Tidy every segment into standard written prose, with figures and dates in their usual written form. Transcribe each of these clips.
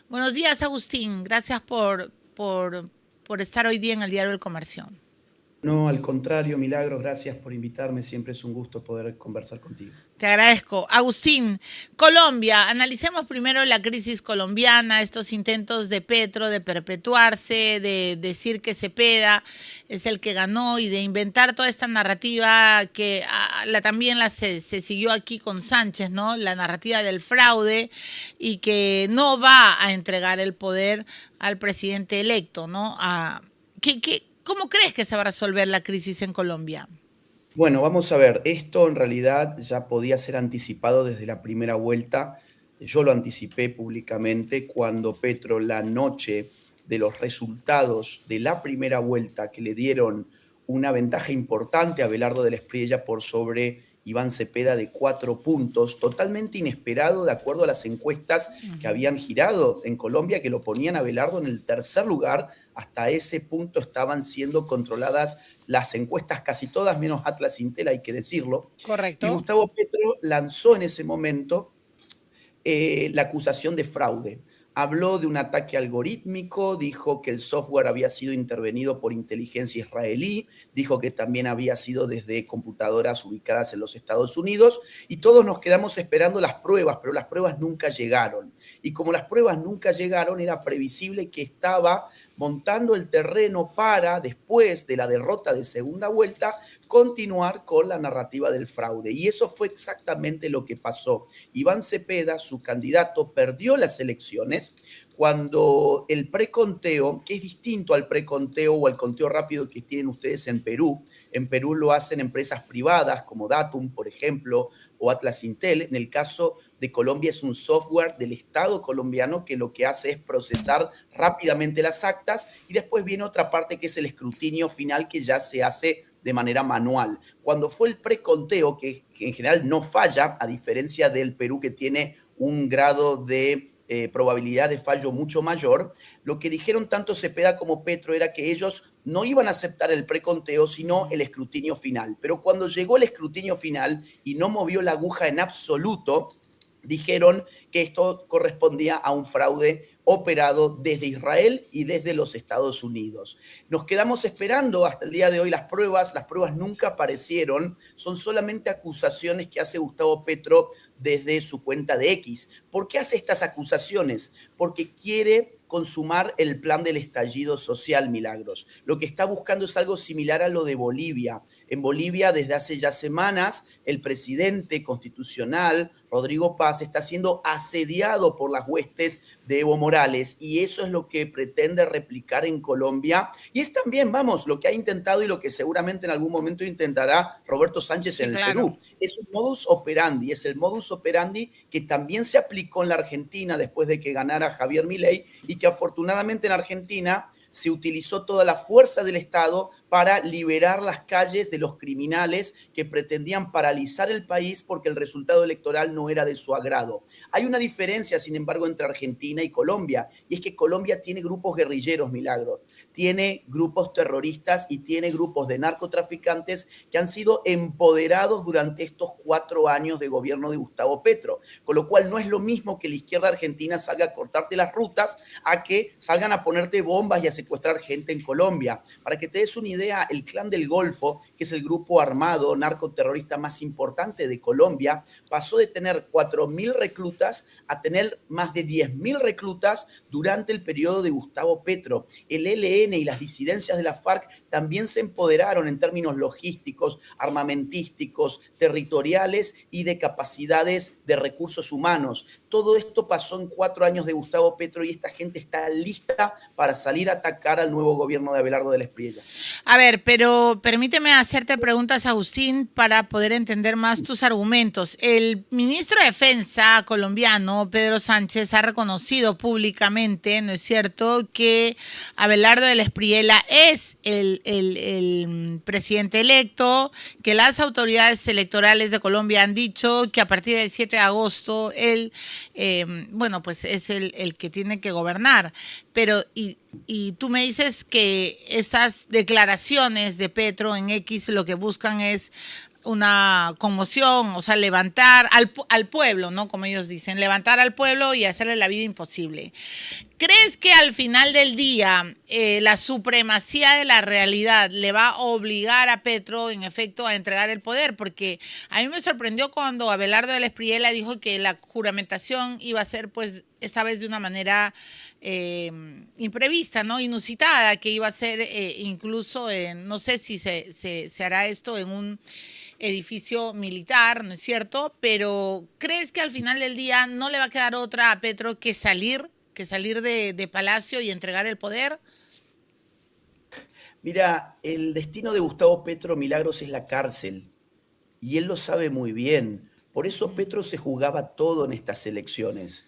Buenos días, Agustín. Gracias por estar hoy día en el Diario del Comercio. No, al contrario, Milagros, gracias por invitarme. Siempre es un gusto poder conversar contigo. Te agradezco. Agustín, Colombia, analicemos primero la crisis colombiana, estos intentos de Petro de perpetuarse, de decir que Cepeda es el que ganó y de inventar toda esta narrativa que también se siguió aquí con Sánchez, ¿no? La narrativa del fraude y que no va a entregar el poder al presidente electo, ¿no? ¿Cómo crees que se va a resolver la crisis en Colombia? Bueno, vamos a ver, esto en realidad ya podía ser anticipado desde la primera vuelta. Yo lo anticipé públicamente cuando Petro, la noche de los resultados de la primera vuelta, que le dieron una ventaja importante a Abelardo del Espriella por sobre Iván Cepeda de 4 puntos, totalmente inesperado de acuerdo a las encuestas que Ujú. habían girado en Colombia, que lo ponían a Abelardo en el tercer lugar. Hasta ese punto estaban siendo controladas las encuestas, casi todas menos Atlas Intel, hay que decirlo. Y Correcto. Gustavo Petro lanzó en ese momento la acusación de fraude. Habló de un ataque algorítmico, dijo que el software había sido intervenido por inteligencia israelí, dijo que también había sido desde computadoras ubicadas en los Estados Unidos, y todos nos quedamos esperando las pruebas, pero las pruebas nunca llegaron. Y como las pruebas nunca llegaron, era previsible que estaba montando el terreno para, después de la derrota de segunda vuelta, continuar con la narrativa del fraude. Y eso fue exactamente lo que pasó. Iván Cepeda, su candidato, perdió las elecciones cuando el preconteo, que es distinto al preconteo o al conteo rápido que tienen ustedes en Perú lo hacen empresas privadas como Datum, por ejemplo, o Atlas Intel. En el caso de Colombia es un software del Estado colombiano que lo que hace es procesar rápidamente las actas y después viene otra parte que es el escrutinio final que ya se hace de manera manual. Cuando fue el preconteo, que en general no falla, a diferencia del Perú que tiene un grado de probabilidad de fallo mucho mayor, lo que dijeron tanto Cepeda como Petro era que ellos no iban a aceptar el preconteo, sino el escrutinio final. Pero cuando llegó el escrutinio final y no movió la aguja en absoluto, dijeron que esto correspondía a un fraude operado desde Israel y desde los Estados Unidos. Nos quedamos esperando hasta el día de hoy las pruebas nunca aparecieron, son solamente acusaciones que hace Gustavo Petro desde su cuenta de X. ¿Por qué hace estas acusaciones? Porque quiere consumar el plan del estallido social, Milagros. Lo que está buscando es algo similar a lo de Bolivia. En Bolivia, desde hace ya semanas, el presidente constitucional, Rodrigo Paz, está siendo asediado por las huestes de Evo Morales y eso es lo que pretende replicar en Colombia y es también, vamos, lo que ha intentado y lo que seguramente en algún momento intentará Roberto Sánchez Sí, en el claro. Perú. Es un modus operandi, es el modus operandi que también se aplicó en la Argentina después de que ganara Javier Milei y que afortunadamente en Argentina se utilizó toda la fuerza del Estado para liberar las calles de los criminales que pretendían paralizar el país porque el resultado electoral no era de su agrado. Hay una diferencia, sin embargo, entre Argentina y Colombia, y es que Colombia tiene grupos guerrilleros, Milagros, tiene grupos terroristas y tiene grupos de narcotraficantes que han sido empoderados durante estos 4 años de gobierno de Gustavo Petro, con lo cual no es lo mismo que la izquierda argentina salga a cortarte las rutas a que salgan a ponerte bombas y a secuestrar gente en Colombia. Para que te des una idea, el Clan del Golfo, que es el grupo armado narcoterrorista más importante de Colombia, pasó de tener 4.000 reclutas a tener más de 10.000 reclutas durante el periodo de Gustavo Petro. El ELN y las disidencias de la FARC también se empoderaron en términos logísticos, armamentísticos, territoriales y de capacidades de recursos humanos. Todo esto pasó en 4 años de Gustavo Petro y esta gente está lista para salir a atacar al nuevo gobierno de Abelardo del Espriella. A ver, pero permíteme hacerte preguntas, Agustín, para poder entender más tus argumentos. El ministro de Defensa colombiano, Pedro Sánchez, ha reconocido públicamente, ¿no es cierto?, que Abelardo del Espriella es el presidente electo, que las autoridades electorales de Colombia han dicho que a partir del 7 de agosto él, bueno, pues es el que tiene que gobernar. Pero, y tú me dices que estas declaraciones de Petro en X lo que buscan es una conmoción, o sea, levantar al pueblo, ¿no? Como ellos dicen, levantar al pueblo y hacerle la vida imposible. ¿Crees que al final del día la supremacía de la realidad le va a obligar a Petro, en efecto, a entregar el poder? Porque a mí me sorprendió cuando Abelardo de la Espriella dijo que la juramentación iba a ser, pues, esta vez de una manera imprevista, ¿no? Inusitada, que iba a ser incluso, no sé si se hará esto en un edificio militar, ¿no es cierto? Pero ¿crees que al final del día no le va a quedar otra a Petro que salir de Palacio y entregar el poder? Mira, el destino de Gustavo Petro Milagros es la cárcel y él lo sabe muy bien. Por eso Petro se jugaba todo en estas elecciones.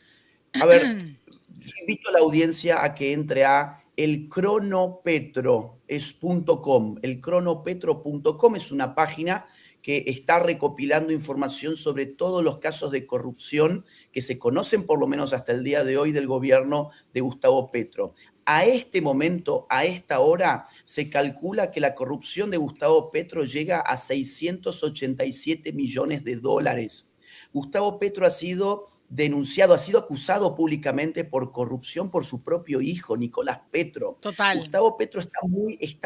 A ver, yo invito a la audiencia a que entre a elcronopetro.com. Elcronopetro.com es una página que está recopilando información sobre todos los casos de corrupción que se conocen por lo menos hasta el día de hoy del gobierno de Gustavo Petro. A este momento, a esta hora, se calcula que la corrupción de Gustavo Petro llega a 687 millones de dólares. Gustavo Petro ha sido denunciado, ha sido acusado públicamente por corrupción por su propio hijo, Nicolás Petro. Total. Gustavo Petro está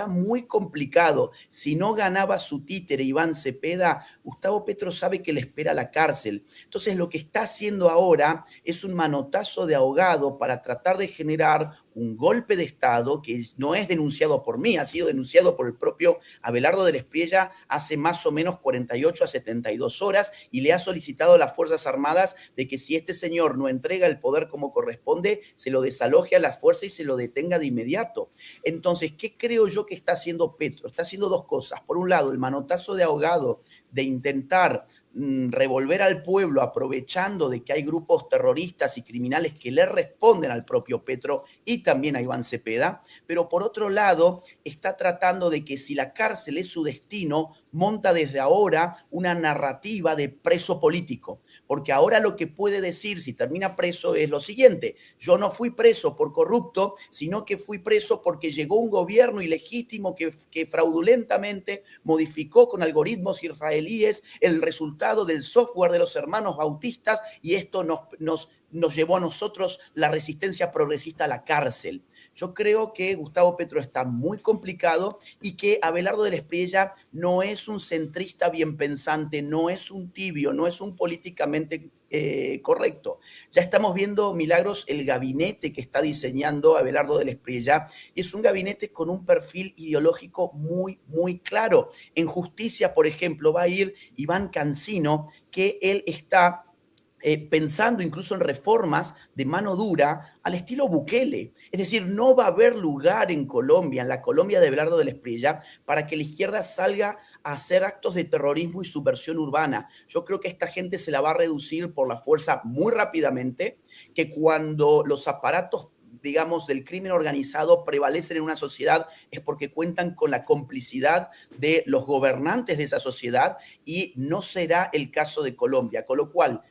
muy complicado. Si no ganaba su títere, Iván Cepeda, Gustavo Petro sabe que le espera la cárcel. Entonces, lo que está haciendo ahora es un manotazo de ahogado para tratar de generar un golpe de Estado que no es denunciado por mí, ha sido denunciado por el propio Abelardo de la Espriella hace más o menos 48 a 72 horas y le ha solicitado a las Fuerzas Armadas de que si este señor no entrega el poder como corresponde, se lo desaloje a la fuerza y se lo detenga de inmediato. Entonces, ¿qué creo yo que está haciendo Petro? Está haciendo dos cosas. Por un lado, el manotazo de ahogado de intentar revolver al pueblo aprovechando de que hay grupos terroristas y criminales que le responden al propio Petro y también a Iván Cepeda, pero por otro lado está tratando de que si la cárcel es su destino, monta desde ahora una narrativa de preso político, porque ahora lo que puede decir si termina preso es lo siguiente: yo no fui preso por corrupto, sino que fui preso porque llegó un gobierno ilegítimo que fraudulentamente modificó con algoritmos israelíes el resultado del software de los hermanos bautistas y esto nos llevó a nosotros, la resistencia progresista, a la cárcel. Yo creo que Gustavo Petro está muy complicado y que Abelardo de la Espriella no es un centrista bien pensante, no es un tibio, no es un políticamente correcto. Ya estamos viendo, Milagros, el gabinete que está diseñando Abelardo de la Espriella. Es un gabinete con un perfil ideológico muy claro. En justicia, por ejemplo, va a ir Iván Cancino, que él está pensando incluso en reformas de mano dura al estilo Bukele. Es decir, no va a haber lugar en Colombia, en la Colombia de Abelardo de la Espriella, para que la izquierda salga a hacer actos de terrorismo y subversión urbana. Yo creo que esta gente se la va a reducir por la fuerza muy rápidamente, que cuando los aparatos, digamos, del crimen organizado prevalecen en una sociedad es porque cuentan con la complicidad de los gobernantes de esa sociedad y no será el caso de Colombia. Con lo cual,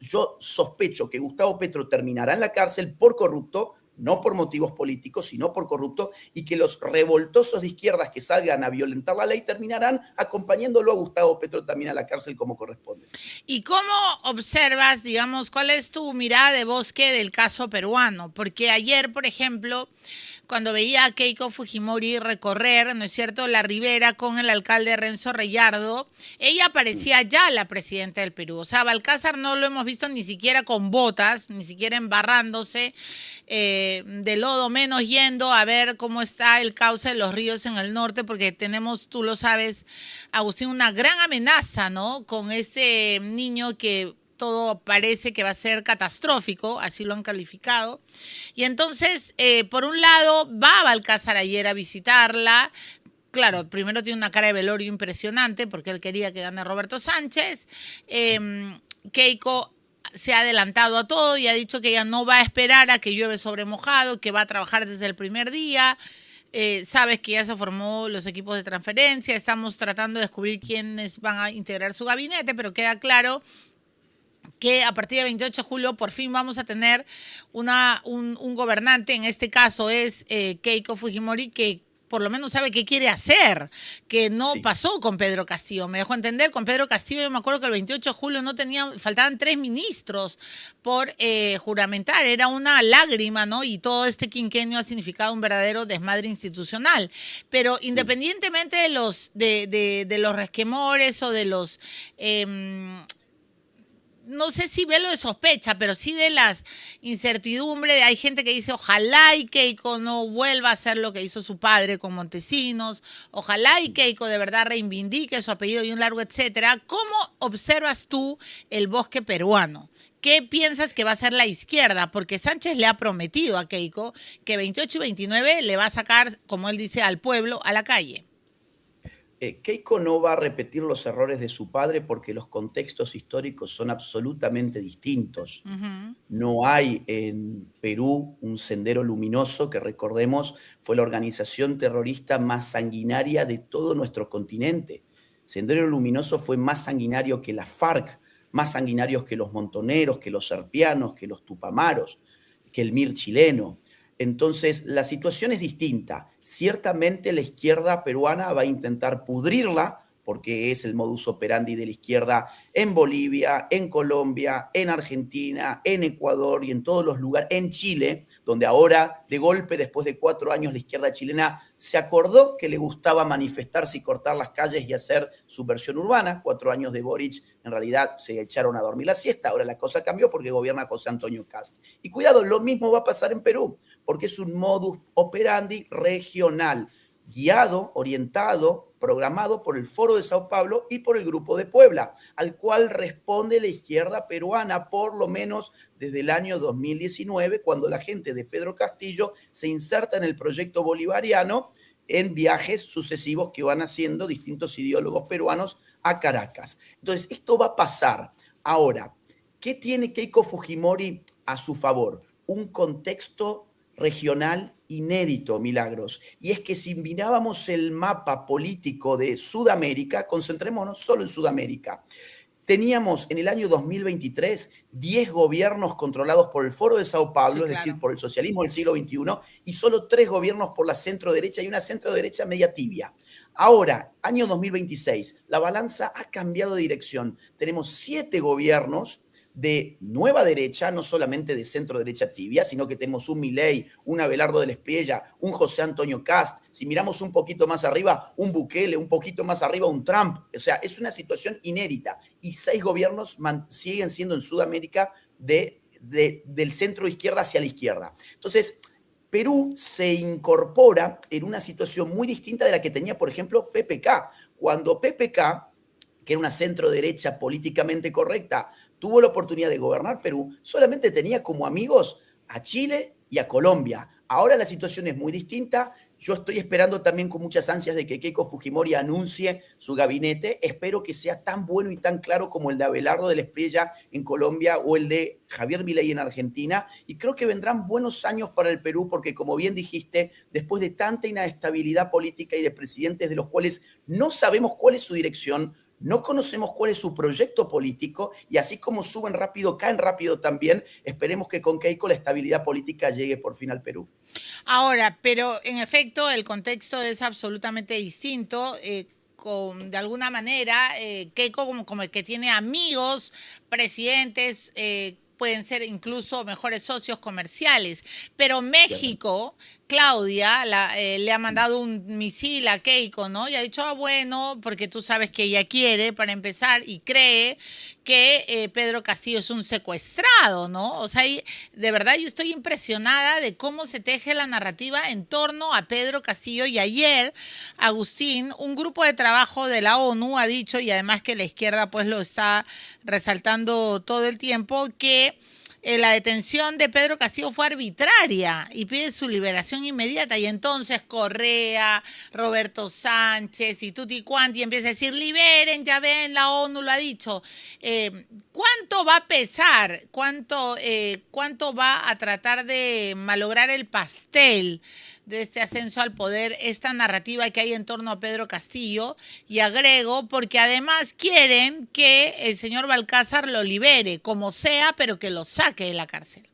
yo sospecho que Gustavo Petro terminará en la cárcel por corrupto, no por motivos políticos, sino por corrupto, y que los revoltosos de izquierdas que salgan a violentar la ley terminarán acompañándolo a Gustavo Petro también a la cárcel como corresponde. ¿Y cómo observas, digamos, cuál es tu mirada de bosque del caso peruano? Porque ayer, por ejemplo, cuando veía a Keiko Fujimori recorrer, ¿no es cierto?, la ribera con el alcalde Renzo Reyardo, ella parecía ya la presidenta del Perú. O sea, Balcázar no lo hemos visto ni siquiera con botas, ni siquiera embarrándose de lodo, menos yendo a ver cómo está el cauce de los ríos en el norte, porque tenemos, tú lo sabes, Agustín, una gran amenaza, ¿no? Con este niño que todo parece que va a ser catastrófico, así lo han calificado. Y entonces, por un lado, va a Balcázar ayer a visitarla. Claro, primero tiene una cara de velorio impresionante porque él quería que gane Roberto Sánchez. Keiko se ha adelantado a todo y ha dicho que ella no va a esperar a que llueve sobre mojado, que va a trabajar desde el primer día. Sabes que ya se formó los equipos de transferencia, estamos tratando de descubrir quiénes van a integrar su gabinete, pero queda claro que a partir del 28 de julio por fin vamos a tener un gobernante, en este caso es Keiko Fujimori, que por lo menos sabe qué quiere hacer, que no Sí. pasó con Pedro Castillo. Me dejó entender, con Pedro Castillo yo me acuerdo que el 28 de julio no tenía, faltaban 3 ministros por juramentar, era una lágrima, ¿no? Y todo este quinquenio ha significado un verdadero desmadre institucional. Pero Sí. independientemente de los resquemores o de los... no sé si velo de sospecha, pero sí de las incertidumbres. Hay gente que dice, ojalá y Keiko no vuelva a hacer lo que hizo su padre con Montesinos, ojalá y Keiko de verdad reivindique su apellido y un largo etcétera. ¿Cómo observas tú el bosque peruano? ¿Qué piensas que va a hacer la izquierda? Porque Sánchez le ha prometido a Keiko que 28 y 29 le va a sacar, como él dice, al pueblo a la calle. Keiko no va a repetir los errores de su padre porque los contextos históricos son absolutamente distintos. Uh -huh. No hay en Perú un sendero luminoso que, recordemos, fue la organización terrorista más sanguinaria de todo nuestro continente. Sendero Luminoso fue más sanguinario que la FARC, más sanguinarios que los montoneros, que los serpianos, que los tupamaros, que el MIR chileno. Entonces, la situación es distinta. Ciertamente la izquierda peruana va a intentar pudrirla, porque es el modus operandi de la izquierda en Bolivia, en Colombia, en Argentina, en Ecuador y en todos los lugares, en Chile, donde ahora, de golpe, después de 4 años, la izquierda chilena se acordó que le gustaba manifestarse y cortar las calles y hacer subversión urbana. 4 años de Boric, en realidad, se echaron a dormir la siesta. Ahora la cosa cambió porque gobierna José Antonio Kast. Y cuidado, lo mismo va a pasar en Perú, porque es un modus operandi regional, guiado, orientado, programado por el Foro de Sao Paulo y por el Grupo de Puebla, al cual responde la izquierda peruana, por lo menos desde el año 2019, cuando la gente de Pedro Castillo se inserta en el proyecto bolivariano en viajes sucesivos que van haciendo distintos ideólogos peruanos a Caracas. Entonces, esto va a pasar. Ahora, ¿qué tiene Keiko Fujimori a su favor? Un contexto regional inédito, Milagros. Y es que si mirábamos el mapa político de Sudamérica, concentrémonos solo en Sudamérica, teníamos en el año 2023 10 gobiernos controlados por el Foro de Sao Paulo, Sí, es decir, claro. por el socialismo del siglo XXI, y solo 3 gobiernos por la centro-derecha y una centro-derecha media tibia. Ahora, año 2026, la balanza ha cambiado de dirección. Tenemos 7 gobiernos de nueva derecha, no solamente de centro derecha tibia, sino que tenemos un Milei, un Abelardo de la Espriella, un José Antonio Kast. Si miramos un poquito más arriba, un Bukele, un poquito más arriba, un Trump. O sea, es una situación inédita. Y 6 gobiernos siguen siendo en Sudamérica del centro izquierda hacia la izquierda. Entonces, Perú se incorpora en una situación muy distinta de la que tenía, por ejemplo, PPK. Cuando PPK, que era una centro derecha políticamente correcta, tuvo la oportunidad de gobernar Perú, solamente tenía como amigos a Chile y a Colombia. Ahora la situación es muy distinta. Yo estoy esperando también con muchas ansias de que Keiko Fujimori anuncie su gabinete. Espero que sea tan bueno y tan claro como el de Abelardo de la Espriella en Colombia o el de Javier Milei en Argentina. Y creo que vendrán buenos años para el Perú porque, como bien dijiste, después de tanta inestabilidad política y de presidentes de los cuales no sabemos cuál es su dirección, no conocemos cuál es su proyecto político y así como suben rápido, caen rápido también. Esperemos que con Keiko la estabilidad política llegue por fin al Perú. Ahora, pero en efecto el contexto es absolutamente distinto. De alguna manera, Keiko como que tiene amigos, presidentes, pueden ser incluso mejores socios comerciales. Pero ¿Cierto? México, Claudia, le ha mandado un misil a Keiko, ¿no? Y ha dicho, ah, bueno, porque tú sabes que ella quiere, para empezar, y cree que Pedro Castillo es un secuestrado, ¿no? O sea, de verdad yo estoy impresionada de cómo se teje la narrativa en torno a Pedro Castillo. Y ayer, Agustín, un grupo de trabajo de la ONU ha dicho, y además que la izquierda pues lo está resaltando todo el tiempo, que la detención de Pedro Castillo fue arbitraria y pide su liberación inmediata. Y entonces Correa, Roberto Sánchez y Tutti Quanti empieza a decir, liberen, ya ven, la ONU lo ha dicho. ¿Cuánto va a pesar? ¿Cuánto va a tratar de malograr el pastel de este ascenso al poder, esta narrativa que hay en torno a Pedro Castillo? Y agrego, porque además quieren que el señor Balcázar lo libere, como sea, pero que lo saque de la cárcel.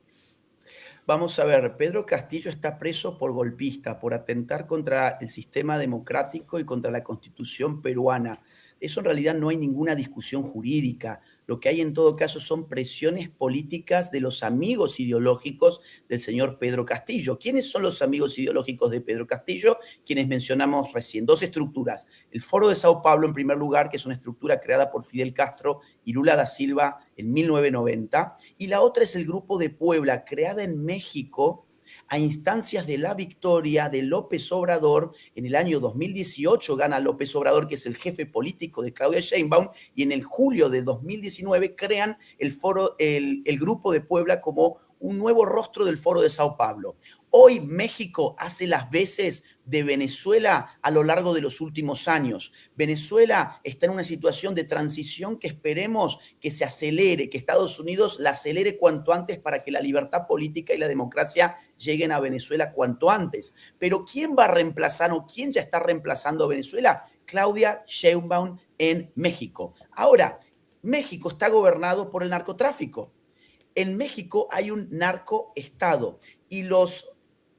Vamos a ver, Pedro Castillo está preso por golpista, por atentar contra el sistema democrático y contra la Constitución peruana. Eso en realidad no hay ninguna discusión jurídica. Lo que hay en todo caso son presiones políticas de los amigos ideológicos del señor Pedro Castillo. ¿Quiénes son los amigos ideológicos de Pedro Castillo? Quienes mencionamos recién. Dos estructuras. El Foro de Sao Paulo, en primer lugar, que es una estructura creada por Fidel Castro y Lula da Silva en 1990. Y la otra es el Grupo de Puebla, creada en México a instancias de la victoria de López Obrador. En el año 2018 gana López Obrador, que es el jefe político de Claudia Sheinbaum, y en el julio de 2019 crean el Grupo de Puebla como un nuevo rostro del Foro de Sao Paulo. Hoy México hace las veces de Venezuela a lo largo de los últimos años. Venezuela está en una situación de transición que esperemos que se acelere, que Estados Unidos la acelere cuanto antes para que la libertad política y la democracia lleguen a Venezuela cuanto antes. Pero ¿quién va a reemplazar o quién ya está reemplazando a Venezuela? Claudia Sheinbaum en México. Ahora, México está gobernado por el narcotráfico. En México hay un narcoestado y los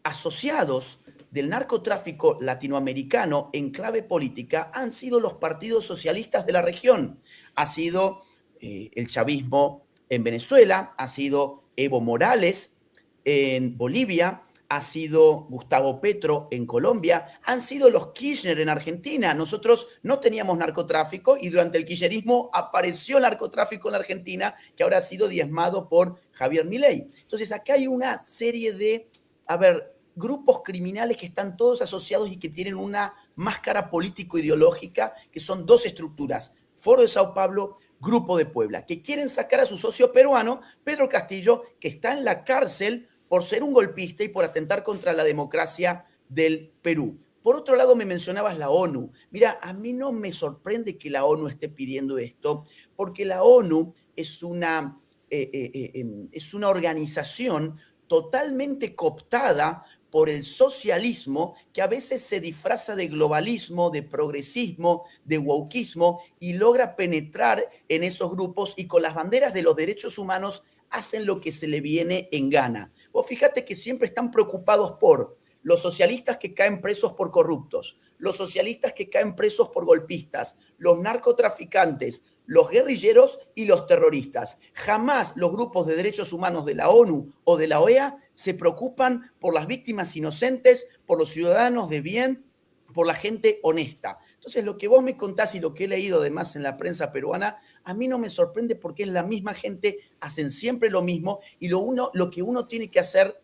asociados del narcotráfico latinoamericano en clave política han sido los partidos socialistas de la región. Ha sido el chavismo en Venezuela, ha sido Evo Morales en Bolivia, ha sido Gustavo Petro en Colombia, han sido los Kirchner en Argentina. Nosotros no teníamos narcotráfico y durante el kirchnerismo apareció el narcotráfico en la Argentina, que ahora ha sido diezmado por Javier Milei. Entonces acá hay una serie de, grupos criminales que están todos asociados y que tienen una máscara político-ideológica, que son dos estructuras: Foro de Sao Paulo, Grupo de Puebla, que quieren sacar a su socio peruano, Pedro Castillo, que está en la cárcel por ser un golpista y por atentar contra la democracia del Perú. Por otro lado, me mencionabas la ONU. Mira, a mí no me sorprende que la ONU esté pidiendo esto, porque la ONU es una organización totalmente cooptada por el socialismo, que a veces se disfraza de globalismo, de progresismo, de wokismo, y logra penetrar en esos grupos y con las banderas de los derechos humanos hacen lo que se le viene en gana. Vos fíjate que siempre están preocupados por los socialistas que caen presos por corruptos, los socialistas que caen presos por golpistas, los narcotraficantes, los guerrilleros y los terroristas. Jamás los grupos de derechos humanos de la ONU o de la OEA se preocupan por las víctimas inocentes, por los ciudadanos de bien, por la gente honesta. Entonces, lo que vos me contás y lo que he leído además en la prensa peruana, a mí no me sorprende porque es la misma gente, hacen siempre lo mismo y lo que uno tiene que hacer,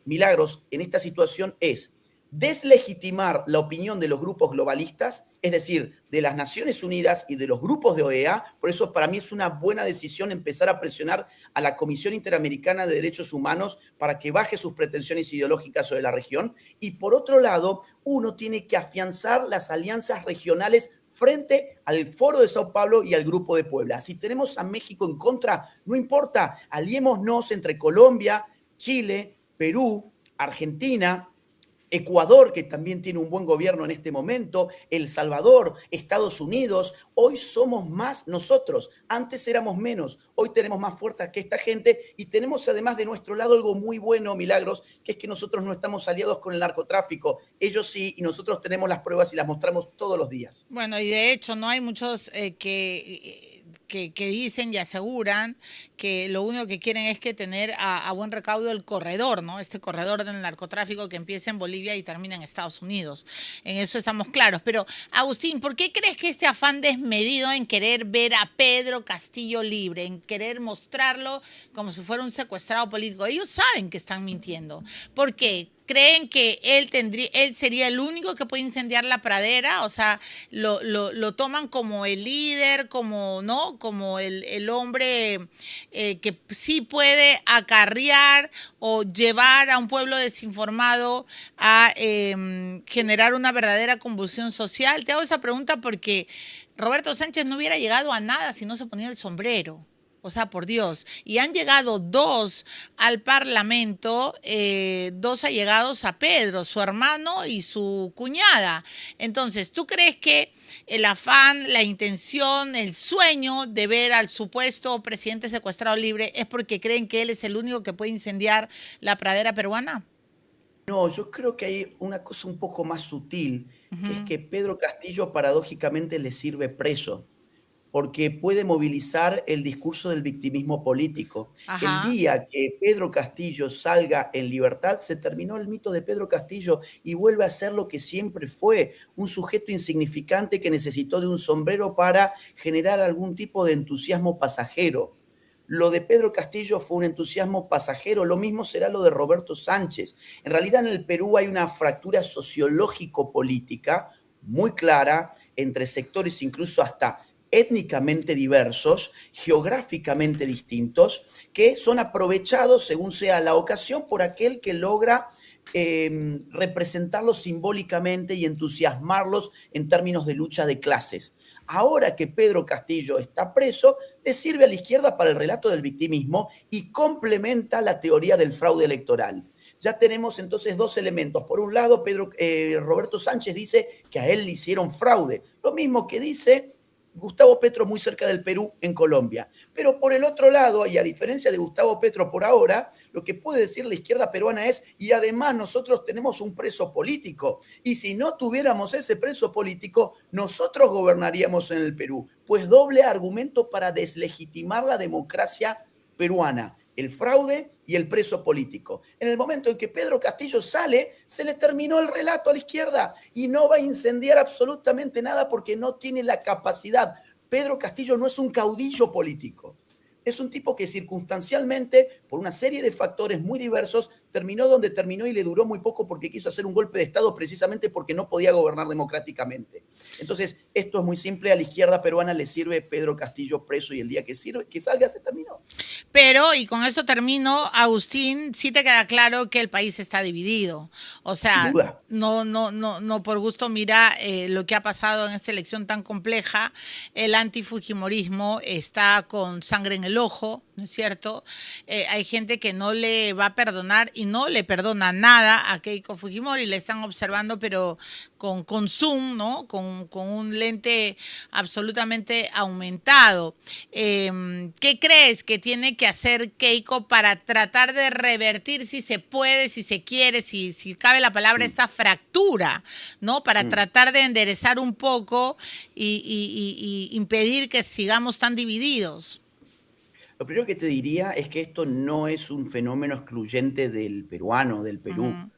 Milagros, en esta situación es deslegitimar la opinión de los grupos globalistas, es decir, de las Naciones Unidas y de los grupos de OEA. Por eso para mí es una buena decisión empezar a presionar a la Comisión Interamericana de Derechos Humanos para que baje sus pretensiones ideológicas sobre la región. Y por otro lado, uno tiene que afianzar las alianzas regionales frente al Foro de Sao Paulo y al Grupo de Puebla. Si tenemos a México en contra, no importa, aliémonos entre Colombia, Chile, Perú, Argentina, Ecuador, que también tiene un buen gobierno en este momento, El Salvador, Estados Unidos. Hoy somos más nosotros, antes éramos menos, hoy tenemos más fuerza que esta gente y tenemos además de nuestro lado algo muy bueno, Milagros, que es que nosotros no estamos aliados con el narcotráfico, ellos sí, y nosotros tenemos las pruebas y las mostramos todos los días. Bueno, y de hecho, ¿no? Hay muchos que dicen y aseguran que lo único que quieren es que tener a buen recaudo el corredor, ¿no? Este corredor del narcotráfico que empieza en Bolivia y termina en Estados Unidos. En eso estamos claros. Pero, Agustín, ¿por qué crees que este afán desmedido en querer ver a Pedro Castillo libre, en querer mostrarlo como si fuera un secuestrado político? Ellos saben que están mintiendo. ¿Por qué? ¿Creen que él sería el único que puede incendiar la pradera? O sea, lo toman como el líder, como, ¿no? Como el hombre que sí puede acarrear o llevar a un pueblo desinformado a generar una verdadera convulsión social. Te hago esa pregunta porque Roberto Sánchez no hubiera llegado a nada si no se ponía el sombrero. O sea, por Dios. Y han llegado dos al Parlamento, dos allegados a Pedro, su hermano y su cuñada. Entonces, ¿tú crees que el afán, la intención, el sueño de ver al supuesto presidente secuestrado libre es porque creen que él es el único que puede incendiar la pradera peruana? No, yo creo que hay una cosa un poco más sutil, que es Ujú. que Pedro Castillo paradójicamente le sirve preso, porque puede movilizar el discurso del victimismo político. El Ajá. día que Pedro Castillo salga en libertad, se terminó el mito de Pedro Castillo y vuelve a ser lo que siempre fue, un sujeto insignificante que necesitó de un sombrero para generar algún tipo de entusiasmo pasajero. Lo de Pedro Castillo fue un entusiasmo pasajero, lo mismo será lo de Roberto Sánchez. En realidad en el Perú hay una fractura sociológico-política muy clara entre sectores incluso hasta étnicamente diversos, geográficamente distintos, que son aprovechados según sea la ocasión por aquel que logra representarlos simbólicamente y entusiasmarlos en términos de lucha de clases. Ahora que Pedro Castillo está preso, le sirve a la izquierda para el relato del victimismo y complementa la teoría del fraude electoral. Ya tenemos entonces dos elementos. Por un lado, Roberto Sánchez dice que a él le hicieron fraude. Lo mismo que dice Gustavo Petro muy cerca del Perú, en Colombia. Pero por el otro lado, y a diferencia de Gustavo Petro por ahora, lo que puede decir la izquierda peruana es, y además nosotros tenemos un preso político, y si no tuviéramos ese preso político, nosotros gobernaríamos en el Perú. Pues doble argumento para deslegitimar la democracia peruana, el fraude y el preso político. En el momento en que Pedro Castillo sale, se le terminó el relato a la izquierda y no va a incendiar absolutamente nada porque no tiene la capacidad. Pedro Castillo no es un caudillo político. Es un tipo que circunstancialmente, por una serie de factores muy diversos, terminó donde terminó y le duró muy poco porque quiso hacer un golpe de Estado precisamente porque no podía gobernar democráticamente. Entonces, esto es muy simple, a la izquierda peruana le sirve Pedro Castillo preso y el día que salga se terminó. Pero, y con esto termino, Agustín, sí te queda claro que el país está dividido. O Sin sea, duda. no por gusto mira lo que ha pasado en esta elección tan compleja. El antifujimorismo está con sangre en el ojo, ¿no es cierto? Hay gente que no le va a perdonar y no le perdona nada a Keiko Fujimori, le están observando, pero con zoom, ¿no? Con un lente absolutamente aumentado. ¿Qué crees que tiene que hacer Keiko para tratar de revertir, si se puede, si se quiere, si cabe la palabra, Mm, esta fractura, ¿no? Para mm. tratar de enderezar un poco y impedir que sigamos tan divididos. Lo primero que te diría es que esto no es un fenómeno excluyente del peruano, del Perú. Ujú,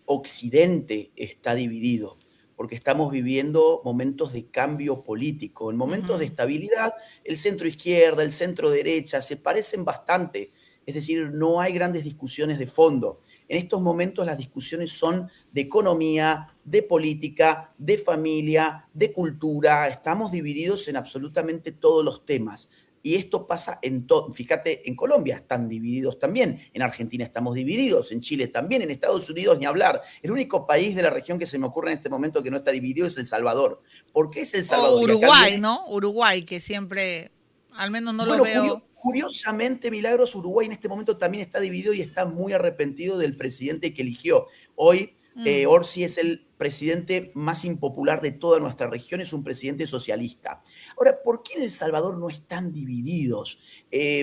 Occidente está dividido, porque estamos viviendo momentos de cambio político. En momentos de ujú. estabilidad, el centro izquierda, el centro derecha se parecen bastante, es decir, no hay grandes discusiones de fondo. En estos momentos las discusiones son de economía, de política, de familia, de cultura. Estamos divididos en absolutamente todos los temas. Y esto pasa en todo. Fíjate, en Colombia están divididos también, en Argentina estamos divididos, en Chile también, en Estados Unidos ni hablar. El único país de la región que se me ocurre en este momento que no está dividido es El Salvador. ¿Por qué es El O Salvador? Y acá Uruguay, viene, ¿no? Uruguay, que siempre, al menos no lo bueno, veo. curiosamente, Milagros, Uruguay en este momento también está dividido y está muy arrepentido del presidente que eligió. Hoy, Mm. Orsi es el presidente más impopular de toda nuestra región, es un presidente socialista. Ahora, ¿por qué en El Salvador no están divididos?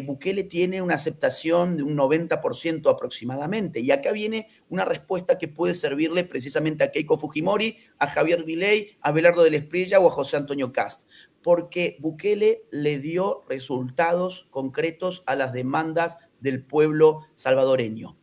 Bukele tiene una aceptación de un 90% aproximadamente, y acá viene una respuesta que puede servirle precisamente a Keiko Fujimori, a Javier Milei, a Belardo del Espriella o a José Antonio Cast, porque Bukele le dio resultados concretos a las demandas del pueblo salvadoreño.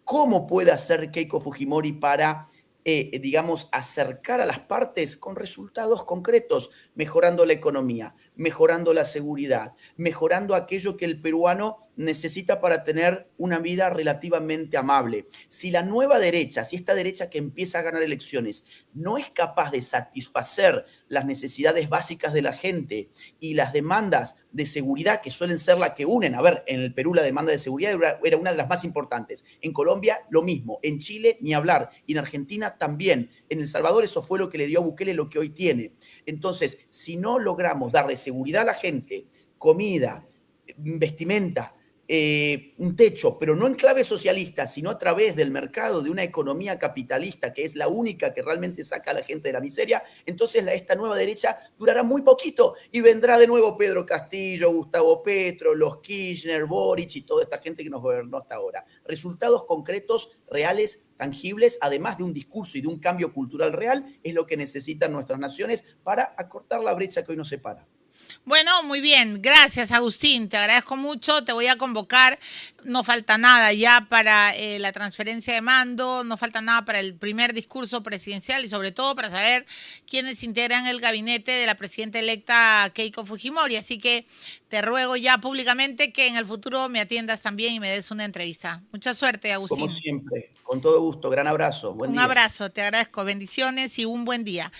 ¿Cómo puede hacer Keiko Fujimori para, digamos, acercar a las partes con resultados concretos, mejorando la economía, mejorando la seguridad, mejorando aquello que el peruano necesita para tener una vida relativamente amable? Si la nueva derecha, si esta derecha que empieza a ganar elecciones, no es capaz de satisfacer las necesidades básicas de la gente y las demandas de seguridad que suelen ser las que unen. A ver, en el Perú la demanda de seguridad era una de las más importantes. En Colombia lo mismo, en Chile ni hablar, y en Argentina también. En El Salvador eso fue lo que le dio a Bukele lo que hoy tiene. Entonces, si no logramos darle seguridad a la gente, comida, vestimenta, un techo, pero no en clave socialista, sino a través del mercado, de una economía capitalista, que es la única que realmente saca a la gente de la miseria, entonces esta nueva derecha durará muy poquito y vendrá de nuevo Pedro Castillo, Gustavo Petro, los Kirchner, Boric y toda esta gente que nos gobernó hasta ahora. Resultados concretos, reales, tangibles, además de un discurso y de un cambio cultural real, es lo que necesitan nuestras naciones para acortar la brecha que hoy nos separa. Bueno, muy bien. Gracias, Agustín. Te agradezco mucho. Te voy a convocar. No falta nada ya para la transferencia de mando, no falta nada para el primer discurso presidencial y sobre todo para saber quiénes integran el gabinete de la presidenta electa Keiko Fujimori. Así que te ruego ya públicamente que en el futuro me atiendas también y me des una entrevista. Mucha suerte, Como Agustín. siempre, con todo gusto. Gran abrazo. Buen Un día. abrazo, te agradezco. Bendiciones y un buen día.